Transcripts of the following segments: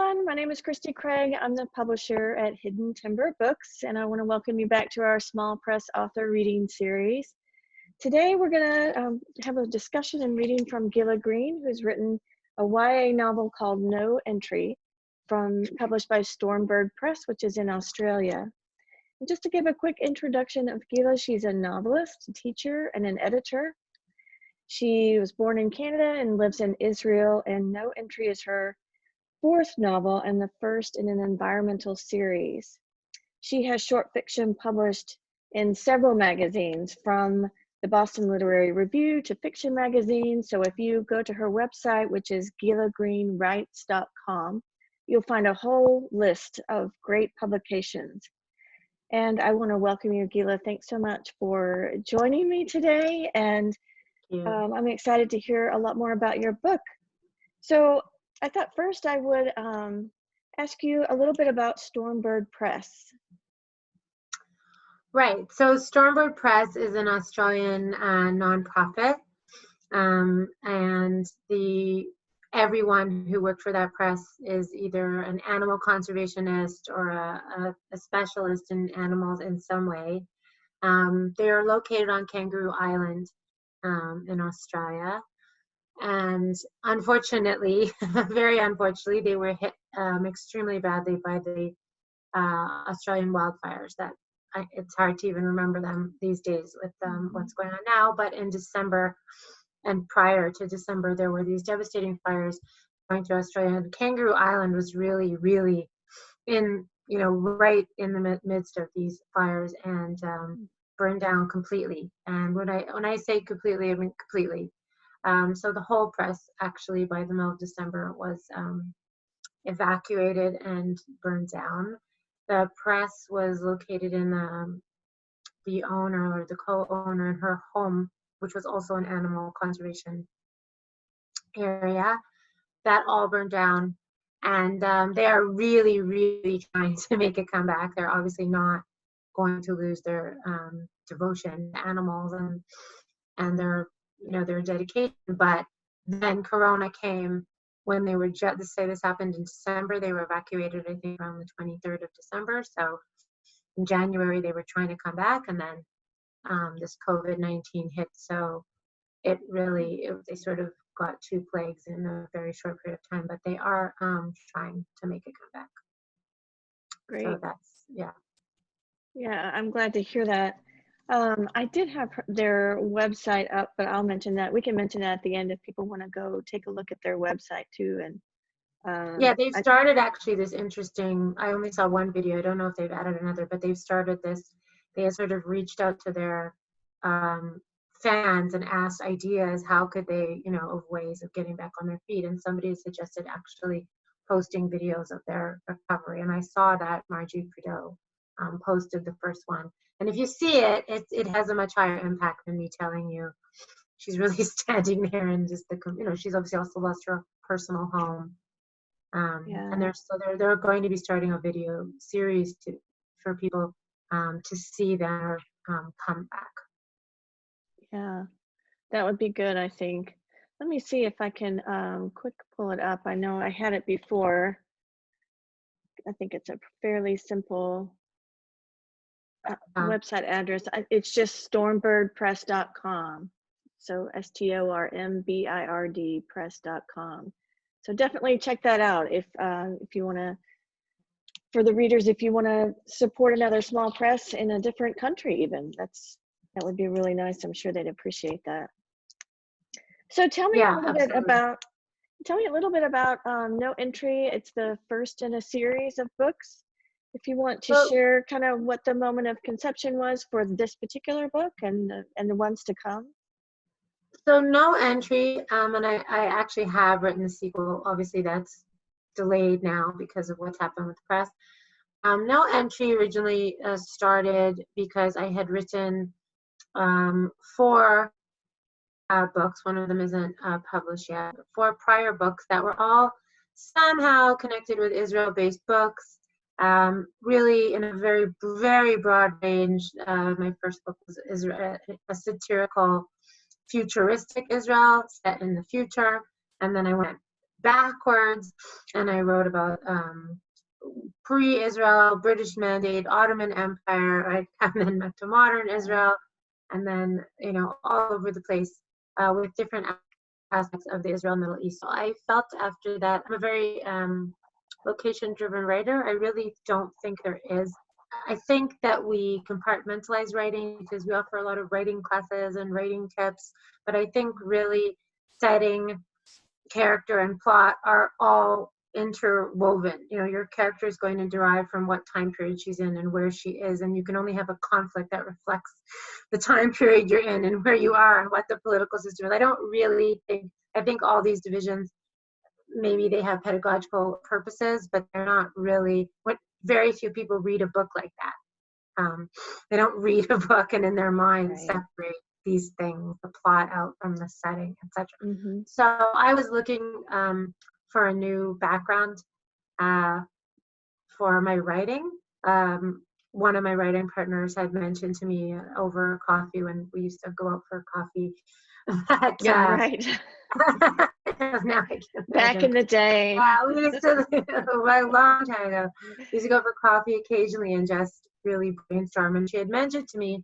everyone. My name is Christy Craig. I'm the publisher at Hidden Timber Books, and I want to welcome you back to our small press author reading series. Today, we're going to have a discussion and reading from Gila Green, who's written a YA novel called No Entry, published by Stormbird Press, which is in Australia. And just to give a quick introduction of Gila, she's a novelist, a teacher, and an editor. She was born in Canada and lives in Israel, and No Entry is her fourth novel and the first in an environmental series. She has short fiction published in several magazines, from the Boston Literary Review to fiction magazines. So if you go to her website, which is gilagreenwrites.com, you'll find a whole list of great publications. And I want to welcome you, Gila. Thanks so much for joining me today. And I'm excited to hear a lot more about your book. So I thought first I would ask you a little bit about Stormbird Press. Right. So Stormbird Press is an Australian nonprofit, and everyone who worked for that press is either an animal conservationist or a specialist in animals in some way. They are located on Kangaroo Island in Australia. And unfortunately, very unfortunately, they were hit extremely badly by the Australian wildfires. It's hard to even remember them these days with what's going on now. But in December and prior to December, there were these devastating fires going through Australia. And Kangaroo Island was really, really right in the midst of these fires and burned down completely. And when I say completely, I mean completely. So the whole press, actually, by the middle of December, was evacuated and burned down. The press was located in the owner or the co-owner in her home, which was also an animal conservation area. That all burned down, and they are really, really trying to make a comeback. They're obviously not going to lose their devotion to animals and their dedication. But then Corona came when they were this happened in December. They were evacuated, I think, around the 23rd of December. So in January, they were trying to come back, and then this COVID-19 hit. So they sort of got two plagues in a very short period of time, but they are trying to make a comeback. Great. So that's, yeah. Yeah, I'm glad to hear that. I did have their website up, but I'll mention that. We can mention that at the end if people want to go take a look at their website too. And yeah, they've started actually this interesting, I only saw one video. I don't know if they've added another, but they've started this. They have sort of reached out to their fans and asked ideas. How could they, of ways of getting back on their feet? And somebody suggested actually posting videos of their recovery. And I saw that Margie Prideaux posted the first one. And if you see it, it has a much higher impact than me telling you. She's really standing there and just she's obviously also lost her personal home. And they're going to be starting a video series for people to see their comeback. Yeah, that would be good, I think. Let me see if I can quick pull it up. I know I had it before. I think it's a fairly simple website address. It's just stormbirdpress.com. So STORMBIRD press.com. So definitely check that out if you want to, for the readers, if you want to support another small press in a different country, even that would be really nice. I'm sure they'd appreciate that. So tell me a little bit about No Entry. It's the first in a series of books. If you want to share kind of what the moment of conception was for this particular book and the ones to come. So No Entry, and I actually have written the sequel. Obviously that's delayed now because of what's happened with the press. No Entry originally started because I had written 4 books. One of them isn't published yet. 4 prior books that were all somehow connected with Israel-based books. Really in a very, very broad range. My first book was a satirical, futuristic Israel set in the future, and then I went backwards, and I wrote about pre-Israel, British Mandate, Ottoman Empire, right? And then to modern Israel, and then, you know, all over the place with different aspects of the Israel Middle East. So I felt after that, I'm a very location-driven writer. I really don't think there is. I think that we compartmentalize writing because we offer a lot of writing classes and writing tips, but I think really setting, character, and plot are all interwoven. You know, your character is going to derive from what time period she's in and where she is, and you can only have a conflict that reflects the time period you're in and where you are and what the political system is. I don't really think, I think all these divisions, maybe they have pedagogical purposes, but they're not really, what very few people read a book like that. They don't read a book and in their mind separate these things, the plot out from the setting, etc. So I was looking for a new background for my writing. One of my writing partners had mentioned to me over coffee when we used to go out for coffee that, right. now I can Back in the day. we used to, a long time ago, we used to go for coffee occasionally and just really brainstorm. And she had mentioned to me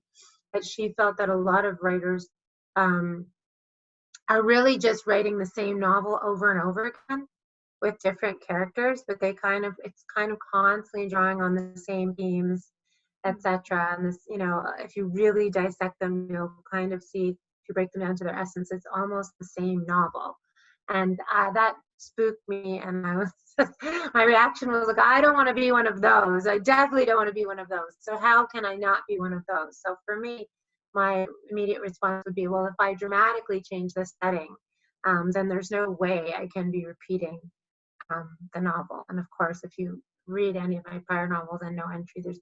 that she felt that a lot of writers are really just writing the same novel over and over again with different characters, but they kind of, it's kind of constantly drawing on the same themes, etc. And this, you know, if you really dissect them, you'll kind of see, if you break them down to their essence, it's almost the same novel. And that spooked me, and I was my reaction was like, I don't want to be one of those. I definitely don't want to be one of those. So how can I not be one of those? So for me, my immediate response would be, well, if I dramatically change the setting, then there's no way I can be repeating the novel. And of course, if you read any of my prior novels and No Entry, there's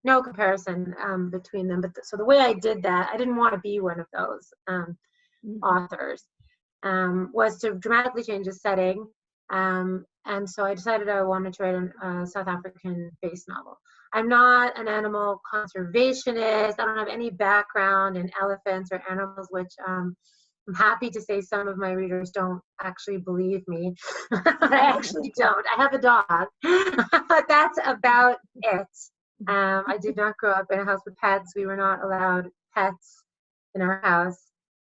no comparison between them. But so the way I did that, I didn't want to be one of those authors. Was to dramatically change the setting. And so I decided I wanted to write a South African-based novel. I'm not an animal conservationist. I don't have any background in elephants or animals, which I'm happy to say some of my readers don't actually believe me. I actually don't. I have a dog, but that's about it. I did not grow up in a house with pets. We were not allowed pets in our house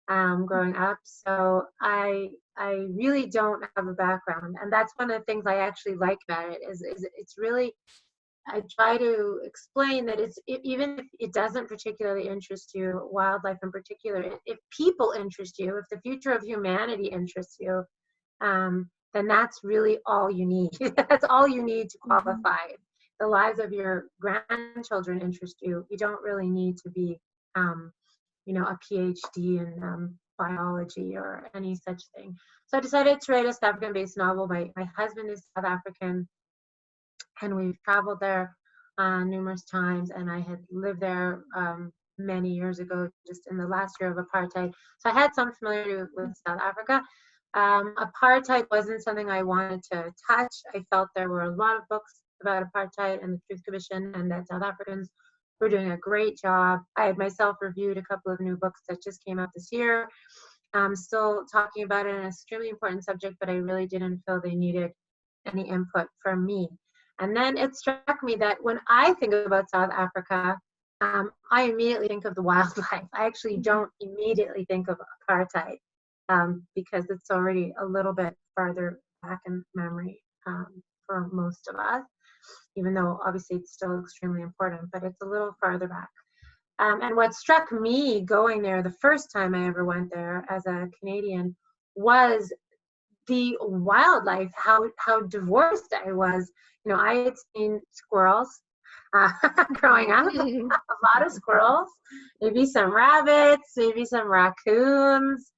growing up. So I really don't have a background. And that's one of the things I actually like about it is it's really, I try to explain that even if it doesn't particularly interest you, wildlife in particular, if people interest you, if the future of humanity interests you, then that's really all you need. That's all you need to qualify. The lives of your grandchildren interest you. You don't really need to be, you know, a PhD in biology or any such thing. So I decided to write a South African-based novel. My husband is South African, and we've traveled there numerous times, and I had lived there many years ago, just in the last year of apartheid. So I had some familiarity with South Africa. Apartheid wasn't something I wanted to touch. I felt there were a lot of books about apartheid and the Truth Commission, and that South Africans were doing a great job. I had myself reviewed a couple of new books that just came out this year. Still talking about it, an extremely important subject, but I really didn't feel they needed any input from me. And then it struck me that when I think about South Africa, I immediately think of the wildlife. I actually don't immediately think of apartheid because it's already a little bit farther back in memory for most of us, even though obviously it's still extremely important, but it's a little farther back. And what struck me going there the first time I ever went there as a Canadian was the wildlife, how divorced I was. You know, I had seen squirrels growing up, a lot of squirrels, maybe some rabbits, maybe some raccoons.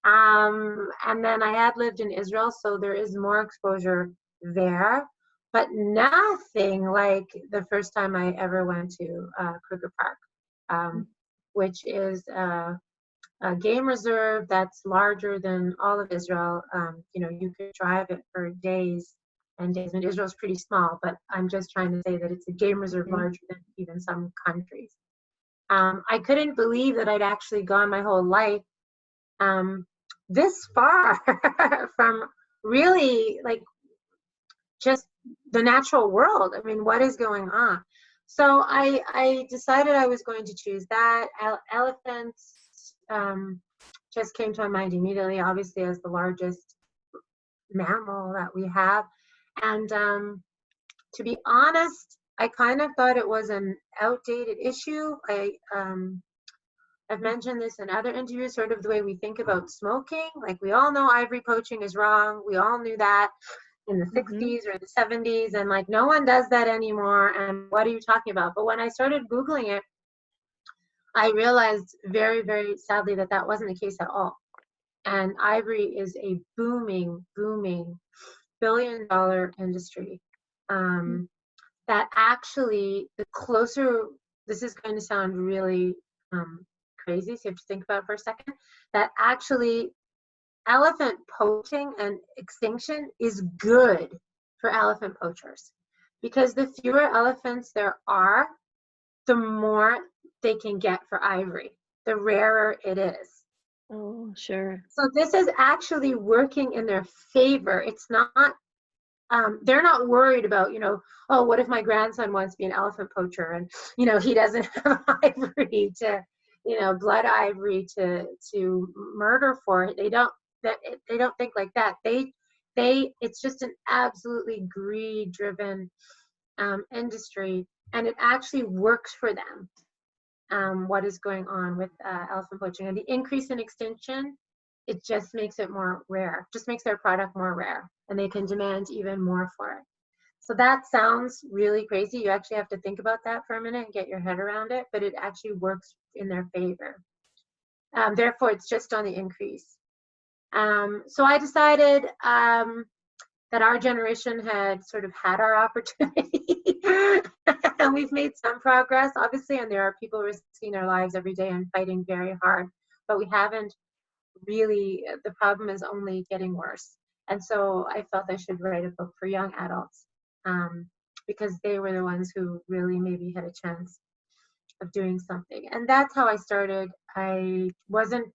And then I had lived in Israel, so there is more exposure there, but nothing like the first time I ever went to Kruger Park, which is a game reserve that's larger than all of Israel. You know, you could drive it for days and days. And Israel's pretty small, but I'm just trying to say that it's a game reserve larger than even some countries. I couldn't believe that I'd actually gone my whole life this far from really like just the natural world. I mean, what is going on? So I decided I was going to choose that. Elephants just came to my mind immediately, obviously, as the largest mammal that we have. And to be honest, I kind of thought it was an outdated issue. I've mentioned this in other interviews, sort of the way we think about smoking. Like, we all know ivory poaching is wrong. We all knew that in the Mm-hmm. 60s or the 70s, and like, no one does that anymore. And what are you talking about? But when I started Googling it, I realized very, very sadly that that wasn't the case at all. And ivory is a booming, booming billion-dollar industry. That actually, the closer, this is going to sound really crazy, so you have to think about it for a second, that actually elephant poaching and extinction is good for elephant poachers, because the fewer elephants there are, the more they can get for ivory, the rarer it is. Oh, sure. So this is actually working in their favor. It's not, they're not worried about, oh, what if my grandson wants to be an elephant poacher and, he doesn't have ivory to, blood ivory to murder for it. They don't think like that. It's just an absolutely greed-driven industry, and it actually works for them. What is going on with elephant poaching and the increase in extinction, it just makes it more rare, just makes their product more rare, and they can demand even more for it. So that sounds really crazy. You actually have to think about that for a minute and get your head around it, but it actually works in their favor. Therefore, it's just on the increase. So I decided that our generation had sort of had our opportunity and we've made some progress, obviously, and there are people risking their lives every day and fighting very hard, but we haven't really, the problem is only getting worse. And so I felt I should write a book for young adults, because they were the ones who really maybe had a chance of doing something. And that's how I started. I wasn't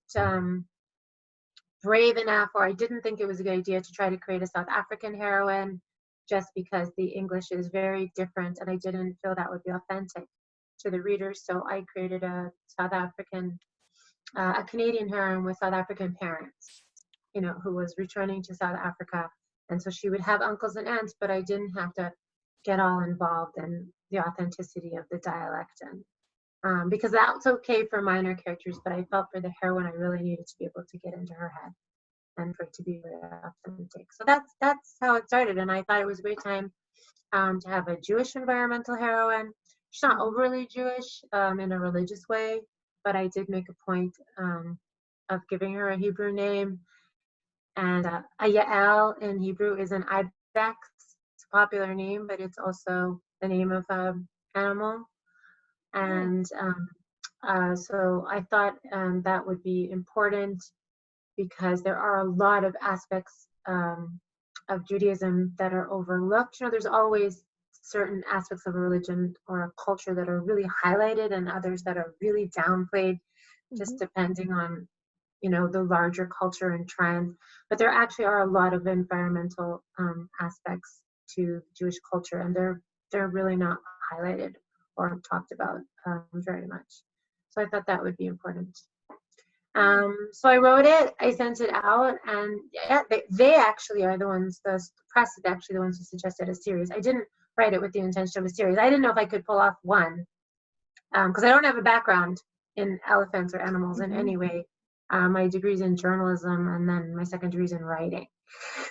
brave enough, or I didn't think it was a good idea to try to create a South African heroine, just because the English is very different and I didn't feel that would be authentic to the readers. So I created a Canadian heroine with South African parents, who was returning to South Africa. And so she would have uncles and aunts, but I didn't have to get all involved in the authenticity of the dialect. And because that's okay for minor characters, but I felt for the heroine, I really needed to be able to get into her head and for it to be very authentic. So that's how it started. And I thought it was a great time to have a Jewish environmental heroine. She's not overly Jewish in a religious way, but I did make a point of giving her a Hebrew name. And a Yael in Hebrew is an ibex. It's a popular name, but it's also the name of an animal. And so I thought that would be important, because there are a lot of aspects of Judaism that are overlooked. There's always certain aspects of a religion or a culture that are really highlighted and others that are really downplayed, just depending on, the larger culture and trend. But there actually are a lot of environmental aspects to Jewish culture, and they're really not highlighted or talked about very much. So I thought that would be important. So I wrote it, I sent it out, and yeah, they actually are the ones, the press is actually the ones who suggested a series. I didn't write it with the intention of a series. I didn't know if I could pull off one, because I don't have a background in elephants or animals in any way. My degree's in journalism, and then my second degree's in writing.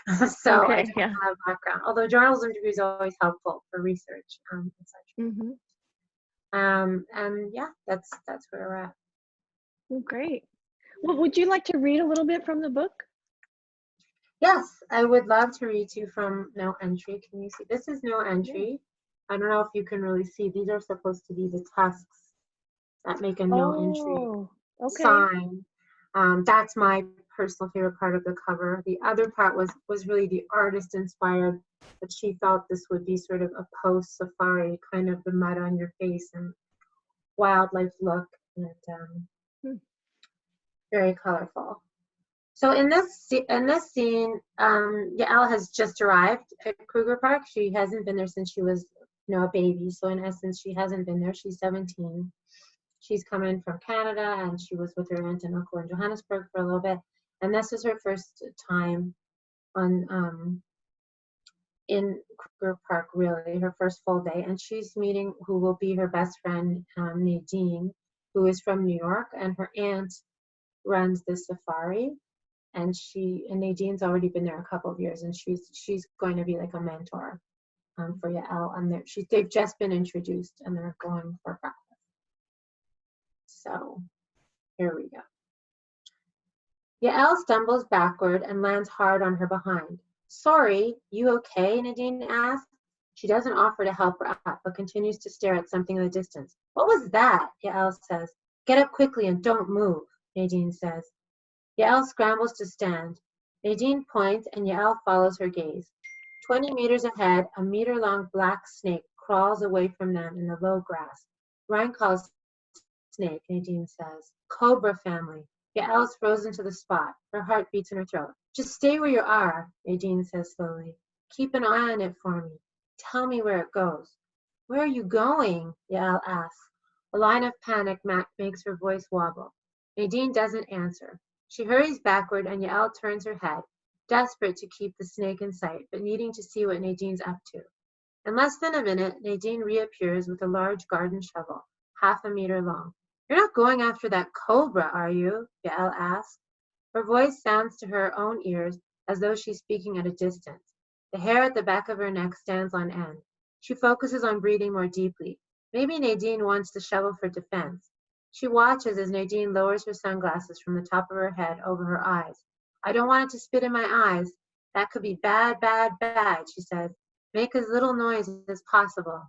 So I don't have a background, although journalism degree is always helpful for research and such. And yeah, that's where we're at. Well, great. Well, would you like to read a little bit from the book? Yes, I would love to read to you from No Entry. Can you see? This is No Entry. Yeah. I don't know if you can really see. These are supposed to be the tusks that make a No Entry sign. That's my personal favorite part of the cover. The other part was really the artist inspired, but she felt this would be sort of a post-safari, kind of the mud on your face and wildlife look, and very colorful. So in this scene, Yael has just arrived at Kruger Park. She hasn't been there since she was, a baby. So in essence, she hasn't been there. She's 17. She's come in from Canada, and she was with her aunt and uncle in Johannesburg for a little bit. And this is her first time in Kruger Park, really, her first full day. And she's meeting who will be her best friend, Nadine, who is from New York, and her aunt runs the safari. And Nadine's already been there a couple of years, and she's going to be like a mentor for Yael. And they've just been introduced, and they're going for practice. So here we go. Yael stumbles backward and lands hard on her behind. Sorry, you okay? Nadine asks. She doesn't offer to help her up, but continues to stare at something in the distance. What was that? Yael says. Get up quickly and don't move, Nadine says. Yael scrambles to stand. Nadine points and Yael follows her gaze. 20 meters ahead, a meter-long black snake crawls away from them in the low grass. Ryan calls snake, Nadine says. Cobra family. Yael's frozen to the spot. Her heart beats in her throat. Just stay where you are, Nadine says slowly. Keep an eye on it for me. Tell me where it goes. Where are you going? Yael asks. A line of panic makes her voice wobble. Nadine doesn't answer. She hurries backward and Yael turns her head, desperate to keep the snake in sight, but needing to see what Nadine's up to. In less than a minute, Nadine reappears with a large garden shovel, half a meter long. You're not going after that cobra, are you? Yael asks. Her voice sounds to her own ears as though she's speaking at a distance. The hair at the back of her neck stands on end. She focuses on breathing more deeply. Maybe Nadine wants the shovel for defense. She watches as Nadine lowers her sunglasses from the top of her head over her eyes. I don't want it to spit in my eyes. That could be bad, bad, bad, she says. Make as little noise as possible.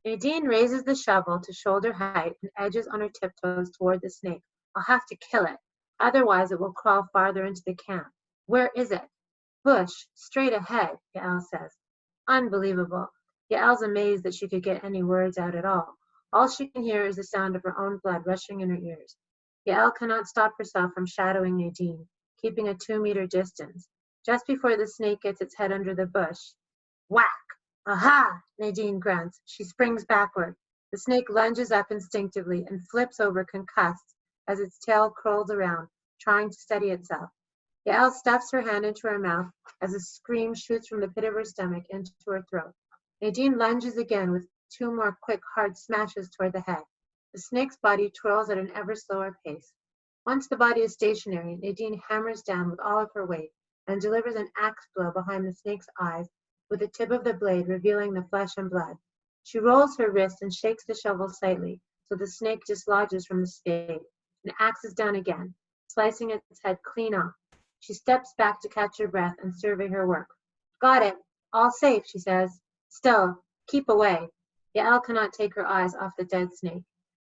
Nadine raises the shovel to shoulder height and edges on her tiptoes toward the snake. I'll have to kill it. Otherwise, it will crawl farther into the camp. Where is it? Bush, straight ahead, Yael says. Unbelievable. Yael's amazed that she could get any words out at all. All she can hear is the sound of her own blood rushing in her ears. Yael cannot stop herself from shadowing Nadine, keeping a 2-meter distance. Just before the snake gets its head under the bush, whack! Aha! Nadine grunts. She springs backward. The snake lunges up instinctively and flips over concussed as its tail curls around, trying to steady itself. Yael stuffs her hand into her mouth as a scream shoots from the pit of her stomach into her throat. Nadine lunges again with 2 more quick, hard smashes toward the head. The snake's body twirls at an ever slower pace. Once the body is stationary, Nadine hammers down with all of her weight and delivers an axe blow behind the snake's eyes with the tip of the blade revealing the flesh and blood. She rolls her wrist and shakes the shovel slightly so the snake dislodges from the spade and axes down again, slicing its head clean off. She steps back to catch her breath and survey her work. Got it. All safe, she says. Still, keep away. Yael cannot take her eyes off the dead snake.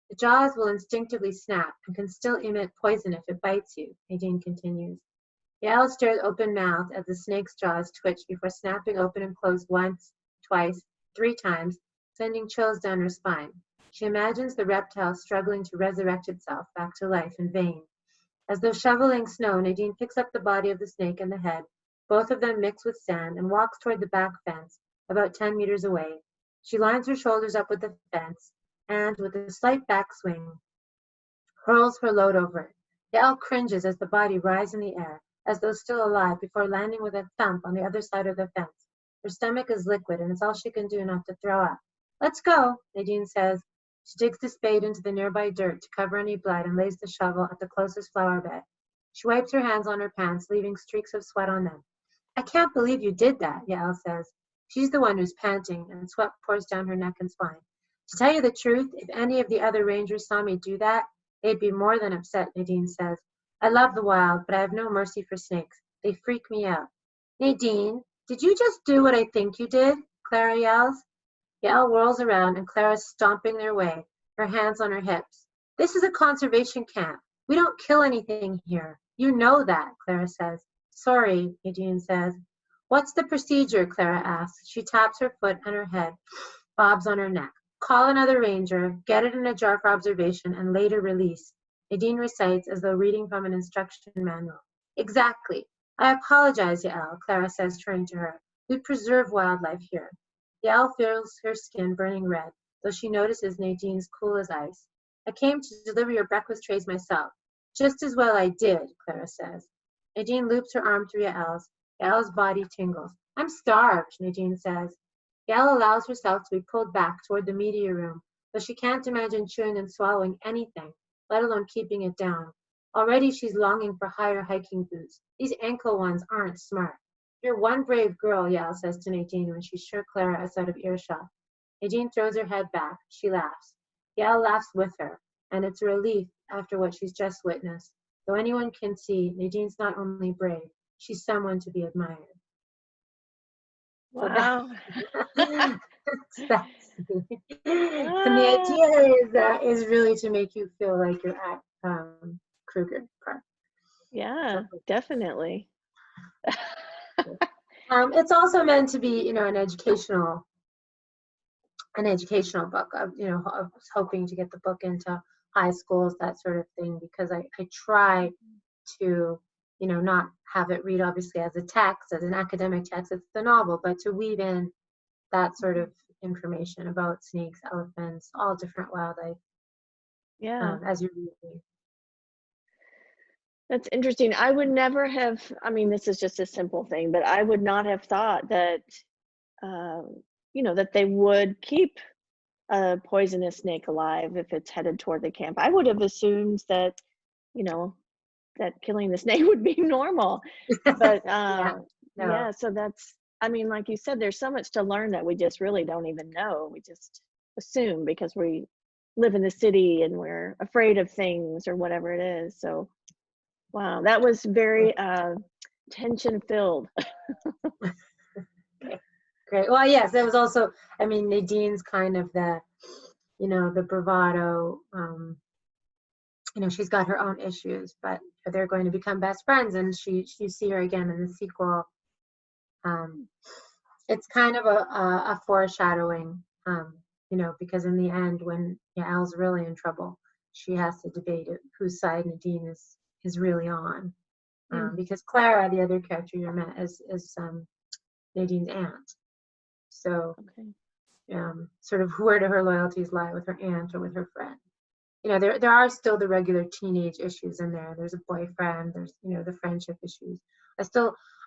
The jaws will instinctively snap and can still emit poison if it bites you, Nadine continues. Yael stares open-mouthed as the snake's jaws twitch before snapping open and closed once, twice, 3 times, sending chills down her spine. She imagines the reptile struggling to resurrect itself back to life in vain. As though shoveling snow, Nadine picks up the body of the snake and the head. Both of them mix with sand and walks toward the back fence, about 10 meters away. She lines her shoulders up with the fence and, with a slight backswing, hurls her load over it. Yael cringes as the body rises in the air, as though still alive, before landing with a thump on the other side of the fence. Her stomach is liquid, and it's all she can do not to throw up. Let's go, Nadine says. She digs the spade into the nearby dirt to cover any blood and lays the shovel at the closest flower bed. She wipes her hands on her pants, leaving streaks of sweat on them. I can't believe you did that, Yael says. She's the one who's panting, and sweat pours down her neck and spine. To tell you the truth, if any of the other rangers saw me do that, they'd be more than upset, Nadine says. I love the wild, but I have no mercy for snakes. They freak me out. Nadine, did you just do what I think you did? Clara yells. Yael whirls around and Clara's stomping their way, her hands on her hips. This is a conservation camp. We don't kill anything here. You know that, Clara says. Sorry, Nadine says. What's the procedure? Clara asks. She taps her foot and her head bobs on her neck. Call another ranger, get it in a jar for observation, and later release. Nadine recites as though reading from an instruction manual. Exactly. I apologize, Yael, Clara says, turning to her. We preserve wildlife here. Yael feels her skin burning red, though she notices Nadine's cool as ice. I came to deliver your breakfast trays myself. Just as well I did, Clara says. Nadine loops her arm through Yael's. Yael's body tingles. I'm starved, Nadine says. Yael allows herself to be pulled back toward the media room, though she can't imagine chewing and swallowing anything, let alone keeping it down. Already she's longing for higher hiking boots. These ankle ones aren't smart. You're one brave girl, Yael says to Nadine when she's sure Clara is out of earshot. Nadine throws her head back. She laughs. Yael laughs with her, and it's a relief after what she's just witnessed. Though anyone can see, Nadine's not only brave, she's someone to be admired. So Wow. that's and the idea is really to make you feel like you're at Kruger Park. Yeah, definitely. It's also meant to be, an educational book. I was hoping to get the book into high schools, that sort of thing, because I try to, not have it read obviously as a text, as an academic text. It's the novel, but to weave in that sort of information about snakes, elephants, all different wildlife Yeah, as you're reading. that's interesting. I would never have, I mean, this is just a simple thing, but I would not have thought that, that they would keep a poisonous snake alive if it's headed toward the camp. I would have assumed that, you know, that killing the snake would be normal. But Yeah, no. yeah, so that's, I mean, like you said, there's so much to learn that we just really don't even know. We just assume because we live in the city and we're afraid of things or whatever it is. So, wow, that was very tension filled. Okay, great. Well, yes, that was also, Nadine's kind of the bravado. She's got her own issues, but they're going to become best friends, and you see her again in the sequel. It's kind of a foreshadowing, because in the end, when Yael's really in trouble, she has to debate whose side Nadine is really on. Because Clara, the other character you met, is Nadine's aunt. So, sort of where do her loyalties lie, with her aunt or with her friend? There are still the regular teenage issues in there. There's a boyfriend. There's the friendship issues.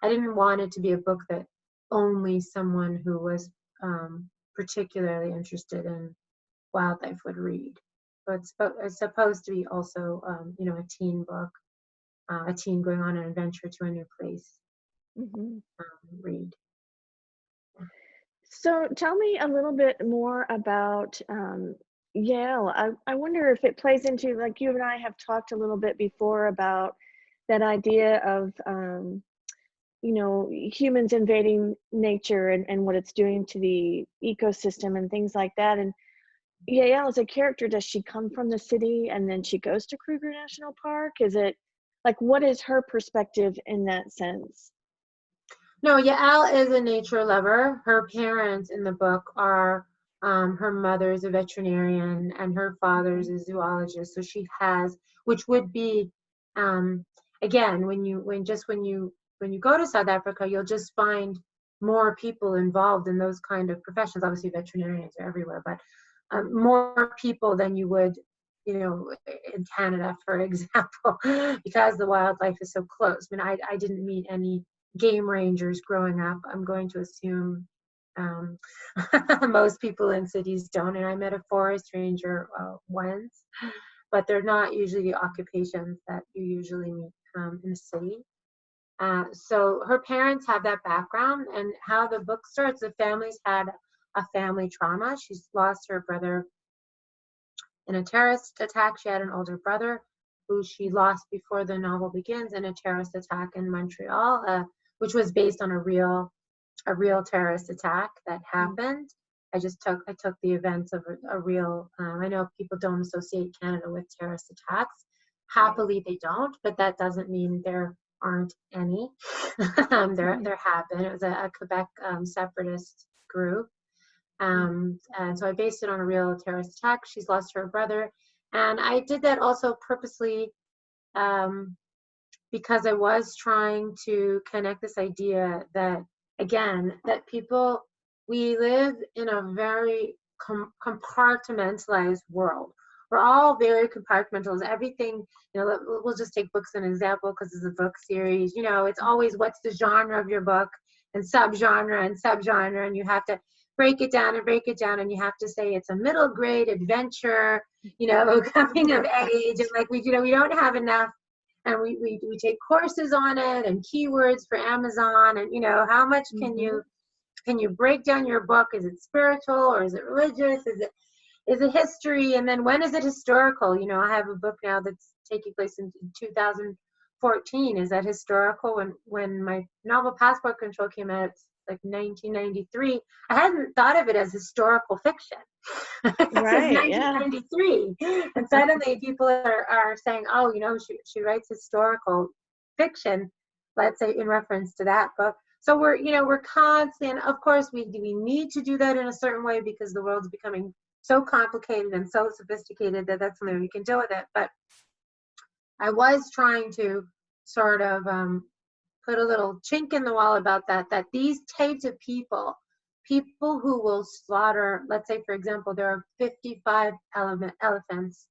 I didn't want it to be a book that only someone who was particularly interested in wildlife would read. But it's supposed to be also a teen book, a teen going on an adventure to a new place. Read. So tell me a little bit more about Yale. I wonder if it plays into, like you and I have talked a little bit before about that idea of, humans invading nature and what it's doing to the ecosystem and things like that. And Yael as a character, does she come from the city and then she goes to Kruger National Park? Is it like, what is her perspective in that sense? No, Yael is a nature lover. Her parents in the book are, her mother's a veterinarian and her father's a zoologist. So she has, which would be, again, when you go to South Africa, you'll just find more people involved in those kind of professions. Obviously, veterinarians are everywhere, but more people than you would, in Canada, for example, because the wildlife is so close. I didn't meet any game rangers growing up. I'm going to assume most people in cities don't. And I met a forest ranger once, but they're not usually the occupations that you usually meet in the city. So her parents have that background, and how the book starts, the family's had a family trauma. She's lost her brother in a terrorist attack. She had an older brother who she lost before the novel begins in a terrorist attack in Montreal, which was based on a real terrorist attack that happened. I took the events of a real. I know people don't associate Canada with terrorist attacks. Happily, they don't, but that doesn't mean there aren't any. There have been. It was a Quebec separatist group. And so I based it on a real terrorist attack. She's lost her brother. And I did that also purposely because I was trying to connect this idea that, again, that people, we live in a very compartmentalized world. We're all very compartmentalized. Everything, we'll just take books as an example because it's a book series. It's always what's the genre of your book and subgenre and subgenre, and you have to break it down and break it down, and you have to say it's a middle grade adventure, coming of age, and like we don't have enough. And we take courses on it and keywords for Amazon, and how much can you break down your book? Is it spiritual or is it religious? Is it history? And then when is it historical? I have a book now that's taking place in 2014. Is that historical? When my novel Passport Control came out, it's like 1993. I hadn't thought of it as historical fiction. Right, Since 1993. Yeah. And suddenly people are saying, oh, she writes historical fiction, let's say in reference to that book. So we're constantly, and of course we need to do that in a certain way because the world's becoming so complicated and so sophisticated that that's something we can deal with it. But I was trying to sort of put a little chink in the wall about that these types of people who will slaughter, let's say, for example, there are 55 elephants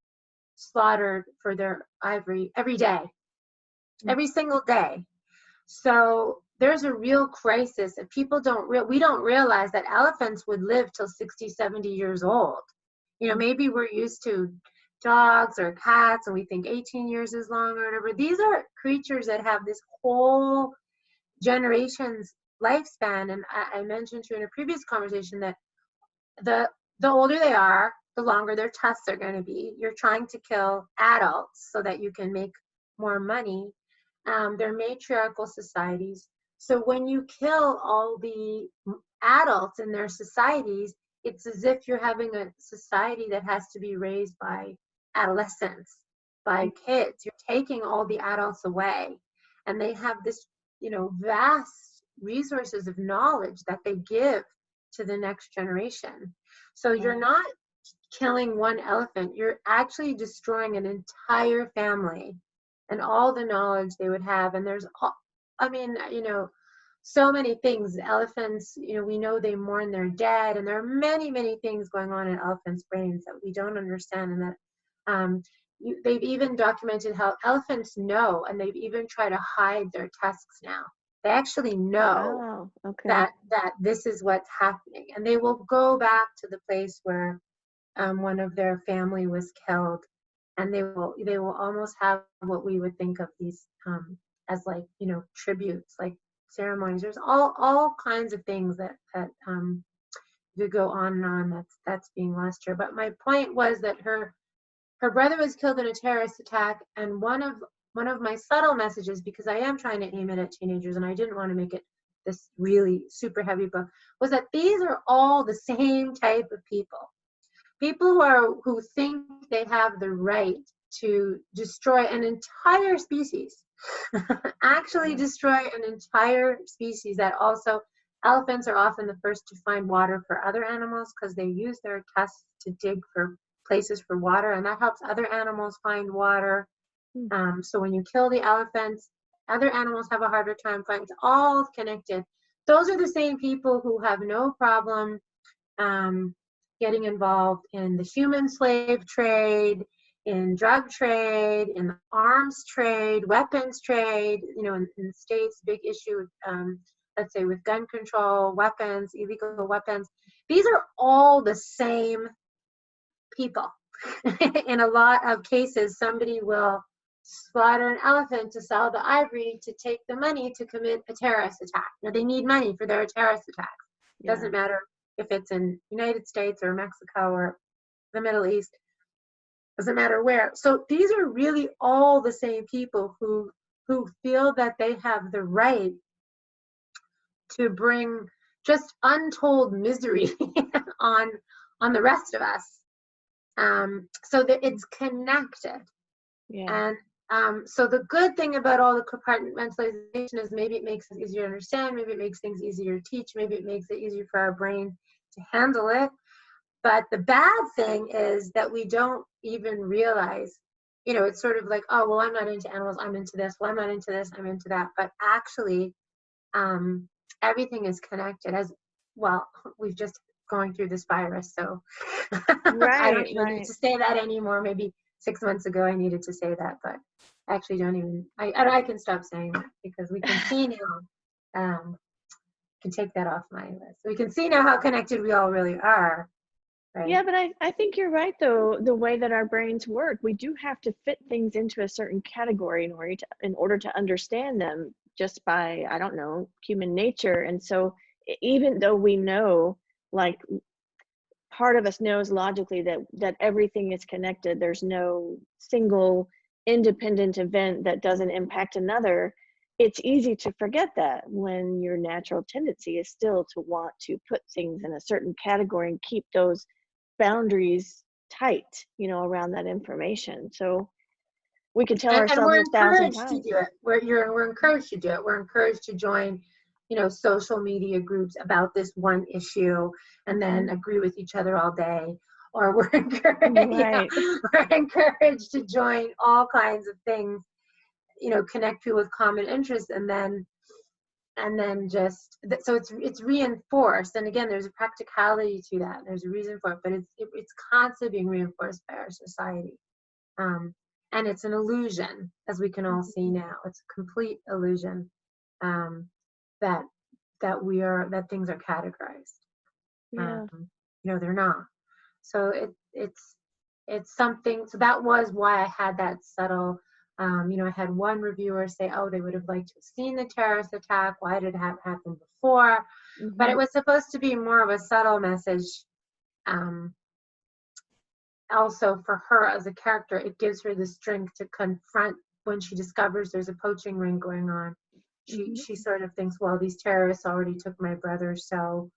slaughtered for their ivory every day, every single day. So there's a real crisis that people we don't realize that elephants would live till 60, 70 years old. Maybe we're used to dogs or cats and we think 18 years is long or whatever. These are creatures that have this whole generation's lifespan. And I mentioned to you in a previous conversation that the older they are, the longer their tusks are going to be. You're trying to kill adults so that you can make more money. They're matriarchal societies. So when you kill all the adults in their societies, it's as if you're having a society that has to be raised by adolescents, by kids. You're taking all the adults away. And they have this, vast resources of knowledge that they give to the next generation. So you're not killing one elephant, you're actually destroying an entire family and all the knowledge they would have. And there's, so many things. Elephants, we know they mourn their dead, and there are many, many things going on in elephants' brains that we don't understand, and that they've even documented how elephants know, and they've even tried to hide their tusks now. They actually know that this is what's happening, and they will go back to the place where one of their family was killed, and they will almost have what we would think of these as like tributes, like ceremonies. There's all kinds of things that could go on and on that's being lost here. But my point was that her brother was killed in a terrorist attack, and one of my subtle messages, because I am trying to aim it at teenagers and I didn't want to make it this really super heavy book, was that these are all the same type of people who think they have the right to destroy an entire species. Actually destroy an entire species. That also, elephants are often the first to find water for other animals because they use their tusks to dig for places for water, and that helps other animals find water. So when you kill the elephants, other animals have a harder time finding. It's all connected. Those are the same people who have no problem getting involved in the human slave trade, in drug trade, in the arms trade, weapons trade. In the States, big issue, let's say with gun control, weapons, illegal weapons. These are all the same people. In a lot of cases, somebody will slaughter an elephant to sell the ivory to take the money to commit a terrorist attack. Now, they need money for their terrorist attacks. It doesn't matter if it's in United States or Mexico or the Middle East. Doesn't matter where. So these are really all the same people who feel that they have the right to bring just untold misery on the rest of us. So that it's connected. And so the good thing about all the compartmentalization is maybe it makes it easier to understand, maybe it makes things easier to teach, maybe it makes it easier for our brain to handle it. But the bad thing is that we don't even realize it's sort of like, oh, well, I'm not into animals, I'm into this. Well, I'm not into this, I'm into that. But actually, everything is connected. As well, we've just going through this virus, so I don't Right, even need right. to say that anymore. Maybe 6 months ago I needed to say that, but I actually don't even. I can stop saying that because we can see now. Can take that off my list. We can see now how connected we all really are, right? Yeah, but I think you're right though, the way that our brains work, we do have to fit things into a certain category in order to understand them just by, I don't know, human nature. And so even though we know, like, part of us knows logically that everything is connected, there's no single independent event that doesn't impact another, it's easy to forget that when your natural tendency is still to want to put things in a certain category and keep those boundaries tight, around that information. So we can tell And ourselves we're 1,000 encouraged to times. do it. We're encouraged to do it. We're encouraged to join, social media groups about this one issue and then Mhm. agree with each other all day. Or we're encouraged, Right. we're encouraged to join all kinds of things, connect people with common interests, and then just so it's reinforced. And again, there's a practicality to that. There's a reason for it, but it's constantly being reinforced by our society. Um, and it's an illusion, as we can all see Mhm. now. It's a complete illusion, um, that that things are categorized. Yeah. Um, they're not. So it's something. So that was why I had that subtle. I had one reviewer say, "Oh, they would have liked to have seen the terrorist attack. Why did it happen before?" But it Mhm. was supposed to be more of a subtle message. Um, Also, for her as a character, it gives her the strength to confront when she discovers there's a poaching ring going on. She Mhm. she sort of thinks, well, these terrorists already took my brother, so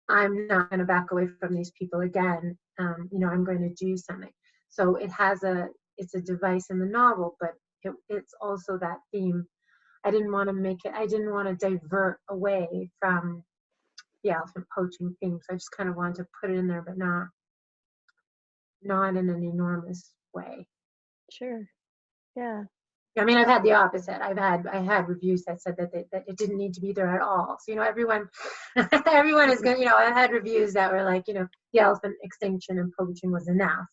I'm not going to back away from these people again. I'm going to do something. So it's a device in the novel, but it's also that theme. I didn't want to divert away from the elephant poaching theme. So I just kind of wanted to put it in there, but not in an enormous way. Sure. Yeah. I mean, I've had the opposite. I had reviews that said that it didn't need to be there at all. So everyone everyone is Mhm. going. I've had reviews that were like, the elephant extinction and poaching was enough.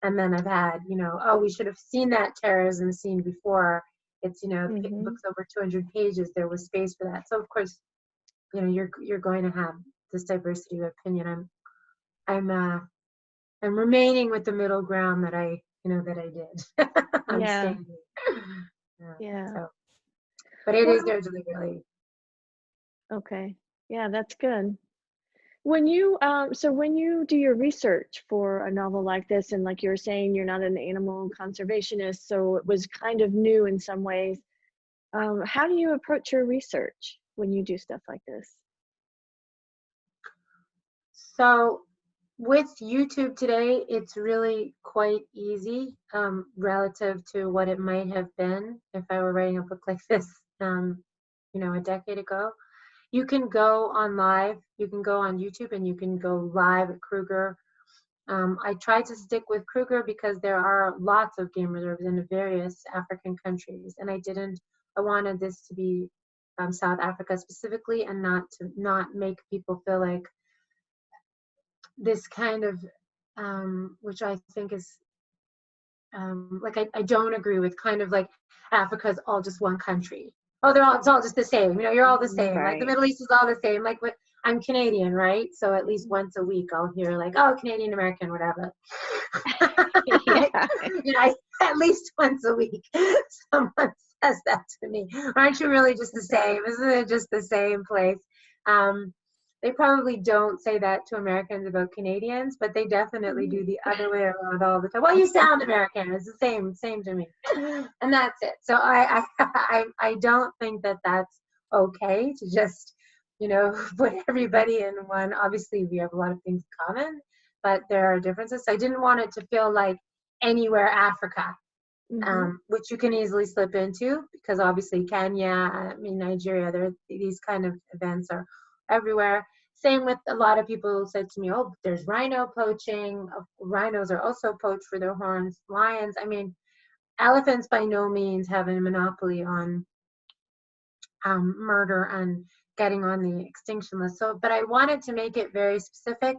And then I've had, oh, we should have seen that terrorism scene before. It's, the Mhm. book's over 200 pages. There was space for that. So of course, you're going to have this diversity of opinion. I'm I'm remaining with the middle ground that I did. I'm Yeah. standing. Yeah, Yeah. so, but it is Well, there deliberately. okay. Yeah, that's good. When you do your research for a novel like this, and like you were saying, you're not an animal conservationist, so it was kind of new in some ways. How do you approach your research when you do stuff like this? So with YouTube today, it's really quite easy, relative to what it might have been if I were writing a book like this, a decade ago. You can go on live, you can go on YouTube, and you can go live at Kruger. I tried to stick with Kruger because there are lots of game reserves in various African countries, and I wanted this to be South Africa specifically, and not make people feel like this kind of, which I think is, like, I don't agree with, kind of like Africa's all just one country. Oh, it's all just the same. You're all the same. Like the Right. Middle East is all the same. Like I'm Canadian, right? So at least once a week I'll hear like, oh, Canadian American, whatever. Yeah. At least once a week someone says that to me. Aren't you really just the same? Isn't it just the same place? Um, they probably don't say that to Americans about Canadians, but they definitely do the other way around all the time. Well, you sound American. It's the same to me, and that's it. So I don't think that that's okay to just put everybody in one. Obviously, we have a lot of things in common, but there are differences. So I didn't want it to feel like anywhere Africa, Mhm. which you can easily slip into because obviously Kenya, I mean Nigeria, these kind of events are everywhere. Same with a lot of people said to me, oh, there's rhino poaching. Rhinos are also poached for their horns. Lions. I mean, elephants by no means have a monopoly on murder and getting on the extinction list. So, but I wanted to make it very specific.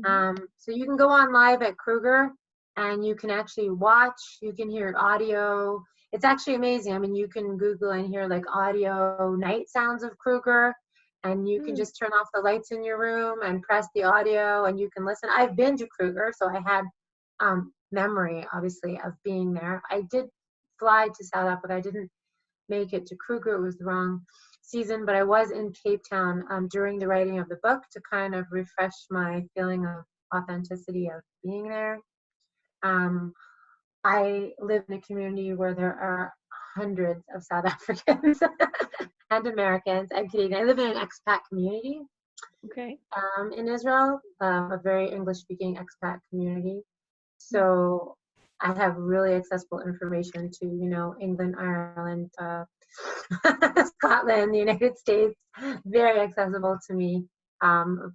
So you can go on live at Kruger and you can actually watch, you can hear audio. It's actually amazing. I mean, you can Google and hear like audio night sounds of Kruger, and you can just turn off the lights in your room and press the audio and you can listen. I've been to Kruger, so I had memory, obviously, of being there. I did fly to South Africa. I didn't make it to Kruger. It was the wrong season, but I was in Cape Town during the writing of the book to kind of refresh my feeling of authenticity of being there. I live in a community where there are hundreds of South Africans and Americans and Canadians. I live in an expat community in Israel, a very English-speaking expat community. So I have really accessible information to, you know, England, Ireland, Scotland, the United States, very accessible to me,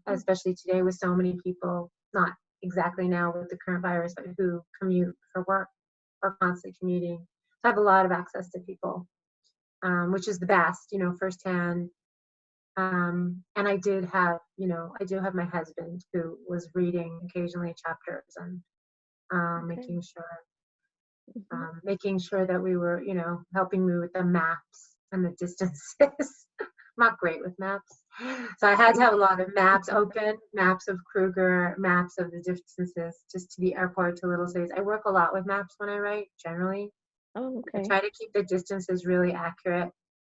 especially today with so many people, not exactly now with the current virus, but who commute for work or constantly commuting. So I have a lot of access to people, which is the best, you know, firsthand. And I did have, you know, I do have my husband who was reading occasionally chapters and making sure that we were, you know, helping me with the maps and the distances. I'm not great with maps. So I had to have a lot of maps open, maps of Kruger, maps of the distances just to the airport to little cities. I work a lot with maps when I write, generally. I try to keep the distances really accurate.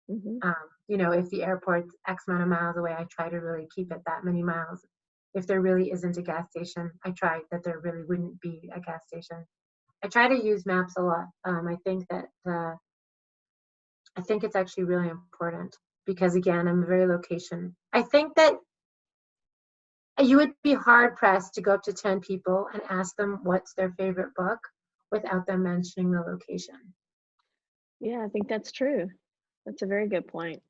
You know, if the airport's X amount of miles away, I try to really keep it that many miles. If there really isn't a gas station, I try that there really wouldn't be a gas station. I try to use maps a lot. I think it's actually really important because, again, I'm very location. I think that you would be hard pressed to go up to 10 people and ask them what's their favorite book without them mentioning the location. Yeah, I think that's true. That's a very good point.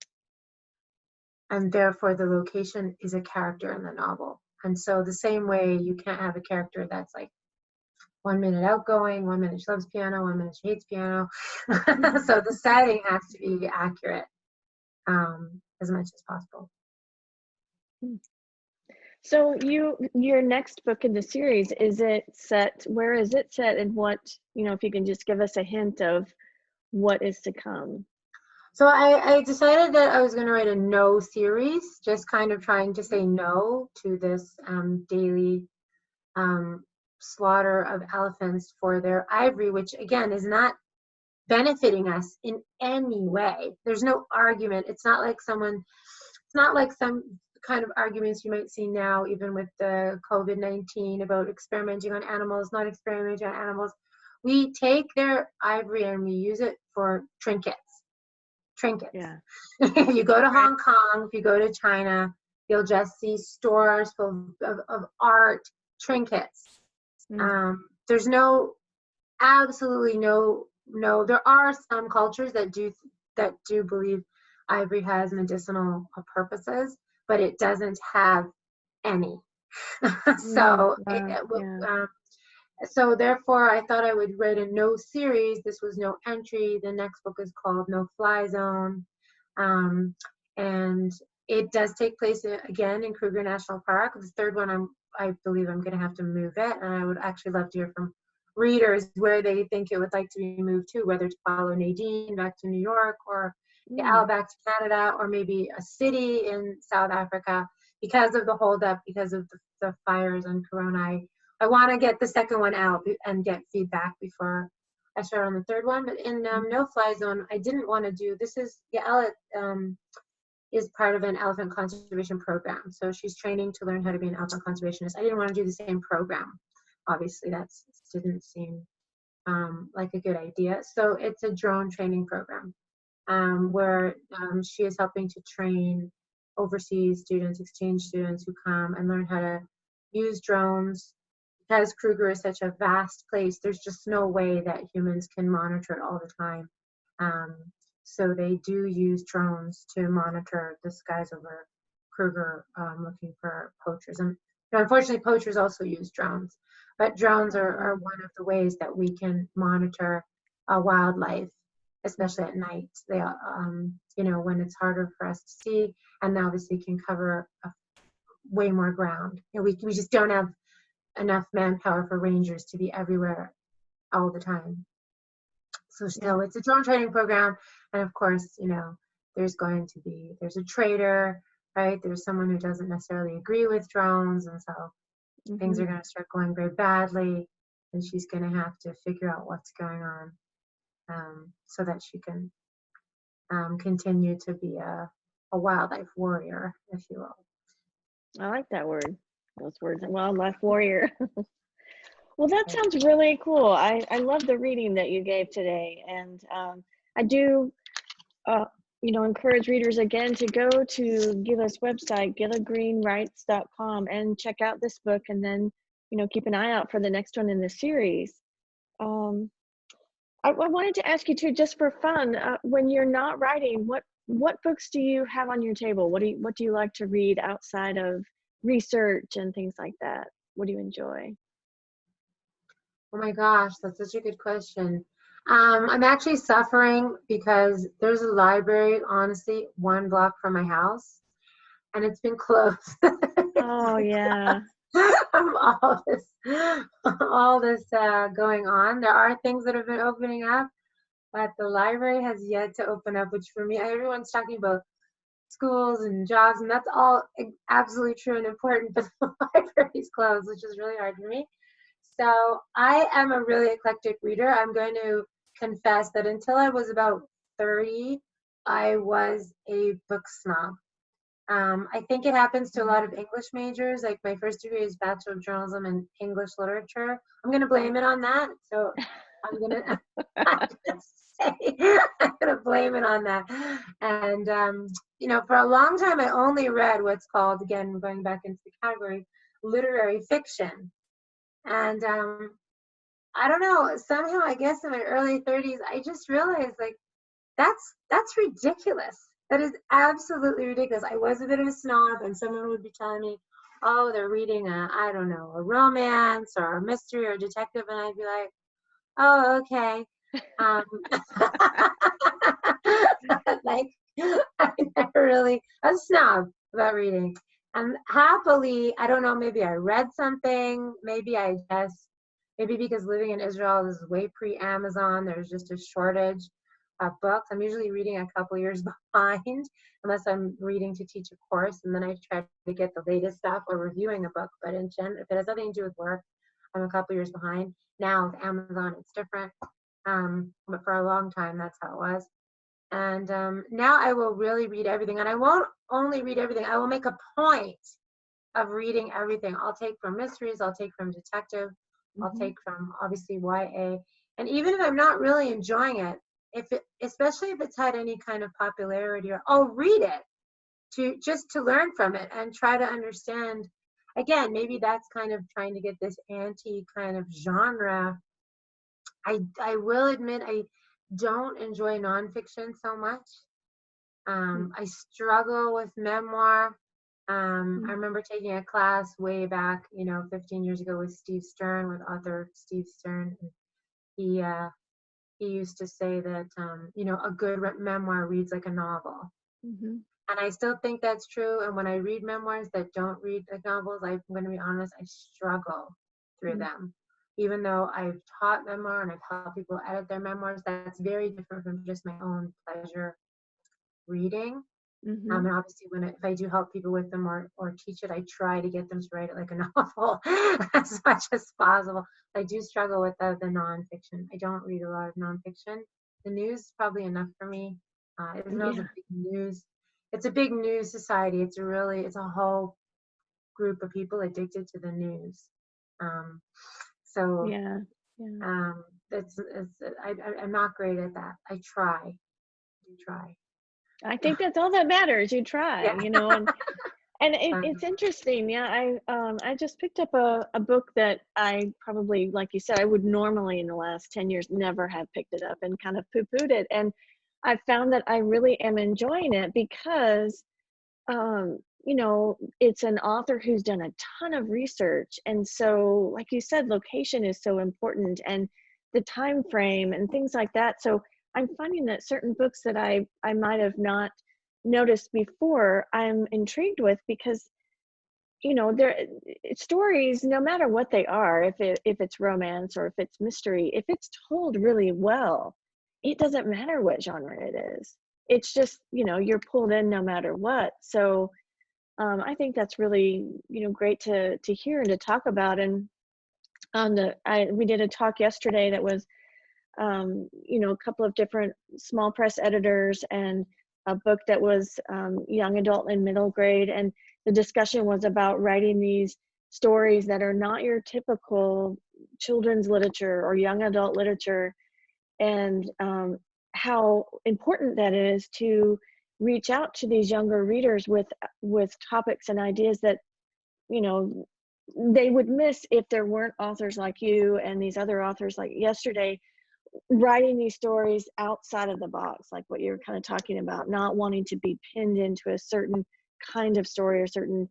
And therefore, the location is a character in the novel. And so the same way you can't have a character that's like 1 minute outgoing, 1 minute she loves piano, 1 minute she hates piano. So the setting has to be accurate as much as possible. So your next book in the series, where is it set, and what, you know, if you can just give us a hint of what is to come. So I decided that I was going to write a no series, just kind of trying to say no to this daily slaughter of elephants for their ivory, which again is not benefiting us in any way. There's no argument. It's not like some kind of arguments you might see now, even with the COVID-19 about experimenting on animals, not experimenting on animals. We take their ivory and we use it for trinkets. Yeah. If you go to Hong Kong, if you go to China, you'll just see stores full of art, trinkets. There's absolutely no, there are some cultures that do believe ivory has medicinal purposes, but it doesn't have any. So therefore I thought I would write a no series. This was no entry. The next book is called No Fly Zone. And it does take place again in Kruger National Park. The third one, I believe I'm going to have to move it. And I would actually love to hear from readers where they think it would like to be moved to, whether to follow Nadine back to New York or Yael back to Canada, or maybe a city in South Africa because of the holdup, because of the fires and Corona. I want to get the second one out and get feedback before I start on the third one. But in No Fly Zone, I didn't want to do, Yael is part of an elephant conservation program. So she's training to learn how to be an elephant conservationist. I didn't want to do the same program. Obviously, that didn't seem like a good idea. So it's a drone training program where she is helping to train overseas students, exchange students who come and learn how to use drones. Because Kruger is such a vast place, there's just no way that humans can monitor it all the time. So they do use drones to monitor the skies over Kruger, looking for poachers. And unfortunately, poachers also use drones. But drones are one of the ways that we can monitor wildlife, especially at night. They, when it's harder for us to see, and obviously can cover way more ground. We just don't have enough manpower for rangers to be everywhere all the time. So still, it's a drone training program, and of course, there's a trader, right? There's someone who doesn't necessarily agree with drones, and so things are going to start going very badly, and she's going to have to figure out what's going on, so that she can continue to be a wildlife warrior, if you will. I like that word. Those words, wildlife warrior. Well, that sounds really cool. I love the reading that you gave today, and I do, encourage readers again to go to Gila's website, gilagreenwrites.com, and check out this book, and then keep an eye out for the next one in the series. I wanted to ask you too, just for fun, when you're not writing, what books do you have on your table? What do you like to read outside of research and things like that? What do you enjoy? Oh my gosh, that's such a good question. I'm actually suffering because there's a library, honestly, 1 block from my house, and it's been closed. Oh yeah. all this going on. There are things that have been opening up, but the library has yet to open up, which for me, everyone's talking about schools and jobs, and that's all absolutely true and important, but the library's closed, which is really hard for me. So I am a really eclectic reader. I'm going to confess that until I was about 30, I was a book snob. I think it happens to a lot of English majors. Like my first degree is Bachelor of Journalism and English Literature. I'm going to blame it on that. So I'm going to blame it on that. And, for a long time, I only read what's called, again, going back into the category, literary fiction. And I don't know, somehow I guess in my early 30s, I just realized like that's ridiculous. That is absolutely ridiculous. I was a bit of a snob, and someone would be telling me, oh, they're reading a romance or a mystery or a detective, and I'd be like, oh, okay. Like I never really a snob about reading. And happily, I don't know, maybe I read something, maybe because living in Israel is way pre-Amazon, there's just a shortage of books. I'm usually reading a couple years behind, unless I'm reading to teach a course, and then I try to get the latest stuff or reviewing a book. But in general, if it has nothing to do with work, I'm a couple years behind. Now with Amazon, it's different. But for a long time, that's how it was. And now I will really read everything. And I won't only read everything. I will make a point of reading everything. I'll take from mysteries. I'll take from detective. I'll take from, obviously, YA. And even if I'm not really enjoying it, especially if it's had any kind of popularity, I'll read it to learn from it and try to understand. Again, maybe that's kind of trying to get this anti kind of genre. I will admit I don't enjoy nonfiction so much. I struggle with memoir. I remember taking a class way back, 15 years ago with with author Steve Stern. He used to say that, a good memoir reads like a novel. And I still think that's true. And when I read memoirs that don't read like novels, I'm going to be honest, I struggle through them. Even though I've taught memoir and I've helped people edit their memoirs, that's very different from just my own pleasure reading. And obviously, if I do help people with them or teach it, I try to get them to write it like a novel as much as possible. I do struggle with the nonfiction. I don't read a lot of nonfiction. The news is probably enough for me. Israel's a big news. It's a big news society. It's a whole group of people addicted to the news. I'm not great at that. I try. I think that's all that matters. You try, and it's interesting. Yeah, I just picked up a book that I probably, like you said, I would normally in the last 10 years never have picked it up and kind of poo-pooed it. And I found that I really am enjoying it because, it's an author who's done a ton of research. And so, like you said, location is so important. And the time frame and things like that. So I'm finding that certain books that I might have not noticed before, I'm intrigued with, because there stories, no matter what they are, if it's romance or if it's mystery, if it's told really well, it doesn't matter what genre it is. It's just, you're pulled in no matter what. So I think that's really, great to hear and to talk about. And we did a talk yesterday that was, a couple of different small press editors and a book that was young adult and middle grade. And the discussion was about writing these stories that are not your typical children's literature or young adult literature, and how important that is to reach out to these younger readers with topics and ideas that they would miss if there weren't authors like you and these other authors like yesterday writing these stories outside of the box, like what you're kind of talking about, not wanting to be pinned into a certain kind of story or certain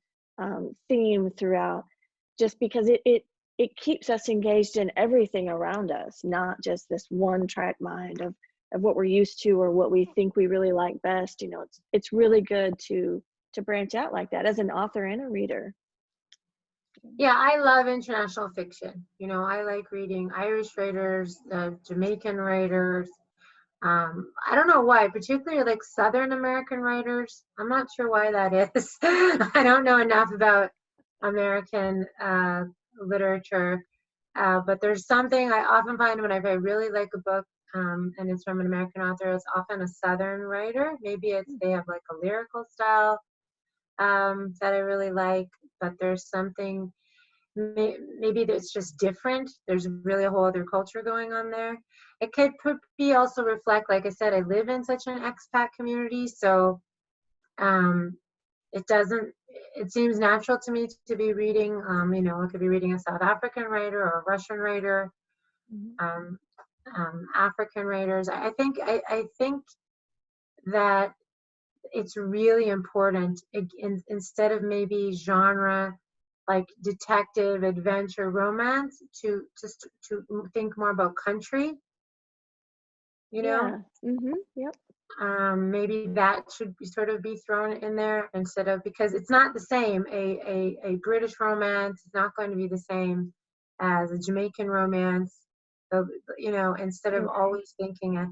theme throughout, just because it keeps us engaged in everything around us, not just this one track mind of what we're used to or what we think we really like best. It's really good to branch out like that as an author and a reader. Yeah, I love international fiction. I like reading Irish writers, Jamaican writers. I don't know why, particularly like Southern American writers. I'm not sure why that is. I don't know enough about American literature, but there's something I often find when I really like a book, and it's from an American author, it's often a Southern writer. Maybe they have like a lyrical style that I really like, but there's something, maybe it's just different. There's really a whole other culture going on there. It could be also reflect, like I said, I live in such an expat community, so it seems natural to me to be reading, I could be reading a South African writer or a Russian writer, African writers. I think that it's really important, instead of maybe genre like detective, adventure, romance, to think more about country. Yeah. Yep. Maybe that should sort of be thrown in there, instead of, because it's not the same. A British romance is not going to be the same as a Jamaican romance. So, instead of always thinking of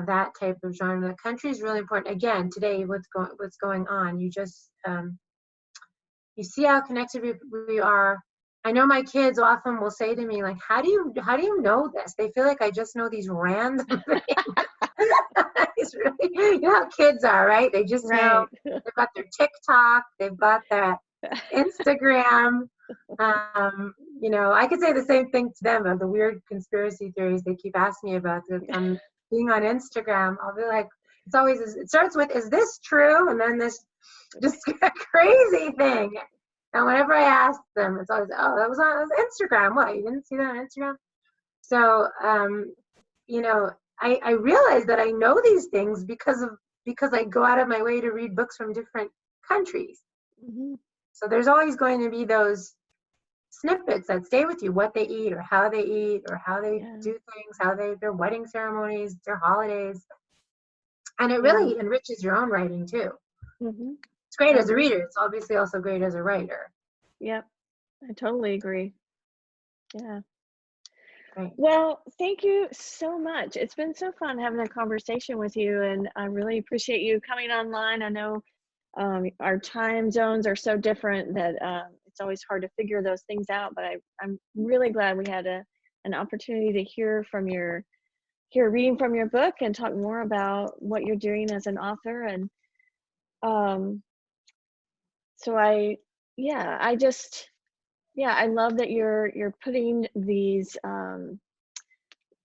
that type of genre, the country is really important. Again, today, what's going on? You see how connected we are. I know my kids often will say to me, like, how do you know this? They feel like I just know these random things. It's really, how kids are, right? They just know. They've got their TikTok, they've got their Instagram. I could say the same thing to them of the weird conspiracy theories they keep asking me about. Being on Instagram, I'll be like, it starts with, is this true? And then this just crazy thing. And whenever I ask them, it's always, oh, that was on Instagram. What, you didn't see that on Instagram? So, I realize that I know these things because I go out of my way to read books from different countries. So there's always going to be those snippets that stay with you, what they eat or how they do things, their wedding ceremonies, their holidays. And it really enriches your own writing too. It's great as a reader. It's obviously also great as a writer. Yep, I totally agree. Yeah. Right. Well, thank you so much. It's been so fun having a conversation with you, and I really appreciate you coming online. I know our time zones are so different that it's always hard to figure those things out, but I'm really glad we had an opportunity to hear reading from your book and talk more about what you're doing as an author. And so I love that you're putting these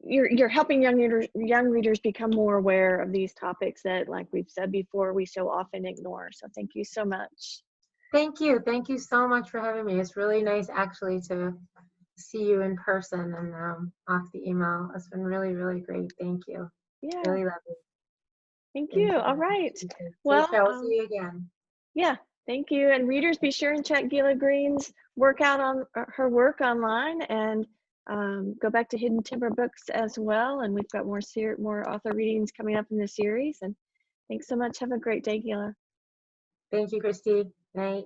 you're helping young readers become more aware of these topics that, like we've said before, we so often ignore. So thank you so much. Thank you so much for having me. It's really nice actually to see you in person and off the email. It's been really, really great. Thank you. Yeah, really lovely. Thank you. All right, well, I'll see you again. Yeah, thank you. And readers, be sure and check Gila Green's her work online, and Go back to Hidden Timber Books as well, and we've got more author readings coming up in the series. And thanks so much. Have a great day, Gila. Thank you, Christy. Night.